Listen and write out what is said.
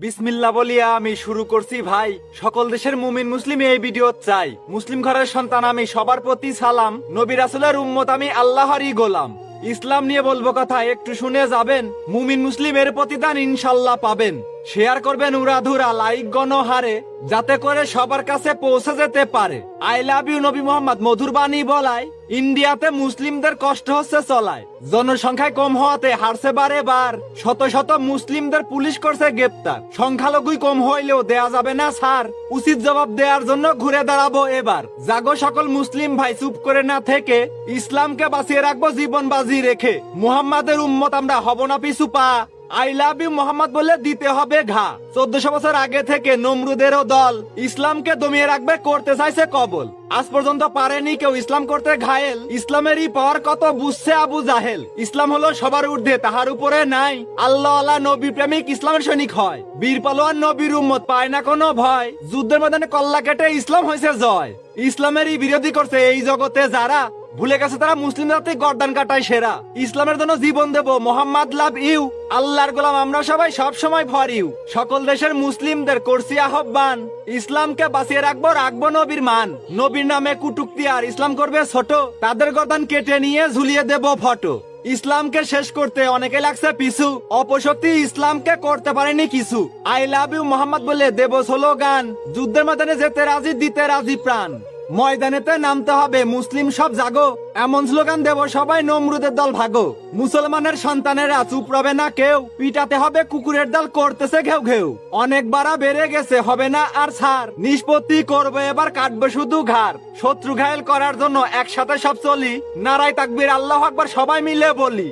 বিসমিল্লাহ বলিয়া আমি শুরু করছি ভাই। সকল দেশের মুমিন মুসলিম এই ভিডিও চাই। মুসলিম ঘরের সন্তান আমি, সবার প্রতি সালাম। নবী রাসূলের উম্মত আমি, আল্লাহরই গোলাম। ইসলাম নিয়ে বলবো কথা, একটু শুনে যাবেন। মুমিন মুসলিম এর প্রতিদান ইনশাল্লাহ পাবেন। শেয়ার করবেন উড়াধুরা, লাইক গণহারে, যাতে করে সবার কাছে পৌঁছে যেতে পারে। আই লাভ ইউ নবী মোহাম্মদ মধুর বাণী বলায়। ইন্ডিয়াতে মুসলিমদের কষ্ট হচ্ছে চলায়, জনসংখ্যায় কম হওয়াতে হারছে বারে বার। শত শত মুসলিমদের পুলিশ করছে গ্রেপ্তার। সংখ্যালঘুই কম হইলেও দেয়া যাবে না ছাড়, উচিত জবাব দেওয়ার জন্য ঘুরে দাঁড়াবো এবার। জাগো সকল মুসলিম ভাই, চুপ করে না থেকে ইসলামকে বাঁচিয়ে রাখবো জীবন বাজি রেখে। মুহাম্মাদের উম্মত আমরা হব না পিছু পা। আই লাভ ইউ মোহাম্মদ বলে দিতে হবে ঘা। 1400 বছর আগে থেকে নমরুদেরও দল ইসলামকে দমিয়ে রাখবে, করতে চাইছে কবল। আজ পর্যন্ত পারেনি কেউ ইসলাম করতে ঘায়েল। ইসলামেরই পাওয়ার কত বুঝছে আবু জাহেল। ইসলাম হলো সবার ঊর্ধ্বে, তাহার উপরে নাই। আল্লাহ আল্লাহ নবী প্রেমিক ইসলামের সৈনিক হয়। বীর পালোয়ান নবীর উম্মত পায় না কোনো ভয়। যুদ্ধের ময়দানে কল্লা কেটে ইসলাম হয়েছে জয়। ইসলামেরই বিরোধী করছে এই জগতে যারা, ভুলে গেছে তারা মুসলিম জাতি গর্দান কাটায় সেরা। ইসলামের জন্য জীবন দেব, মোহাম্মদ লাভ ইউ। আল্লাহর গোলাম আমরা সবাই, সব সময় ফর ইউ। সকল দেশের মুসলিমদের করছি আহ্বান, ইসলামকে বাঁচিয়ে রাখবো, রাখবো নবীর মান। নবীর নামে কুটুক্তি আর ইসলাম করবে ছোট, তাদের গর্দান কেটে নিয়ে ঝুলিয়ে দেব ফটো। ইসলামকে শেষ করতে অনেকে লাগছে পিছু, অপশক্তি ইসলামকে করতে পারেনি কিছু। আই লাভ ইউ মোহাম্মদ বলে দেব স্লোগান, যুদ্ধের ময়দানে যেতে রাজি, দিতে রাজি প্রাণ। ময়দানেতে নামতে হবে মুসলিম সব জাগো, এমন স্লোগান দেব সবাই, নমরুদের দল ভাগো। মুসলমানের সন্তানেরা চুপ রবে না কেউ, পিটাতে হবে কুকুরের দল করতেছে ঘেউ ঘেউ। অনেক বাড়া বেড়ে গেছে, হবে না আর ছাড়, নিষ্পত্তি করবে এবার, কাটবে শুধু ঘাড়। শত্রু ঘায়েল করার জন্য একসাথে সব চলি, নারায় তাকবীর আল্লাহু আকবার সবাই মিলে বলি।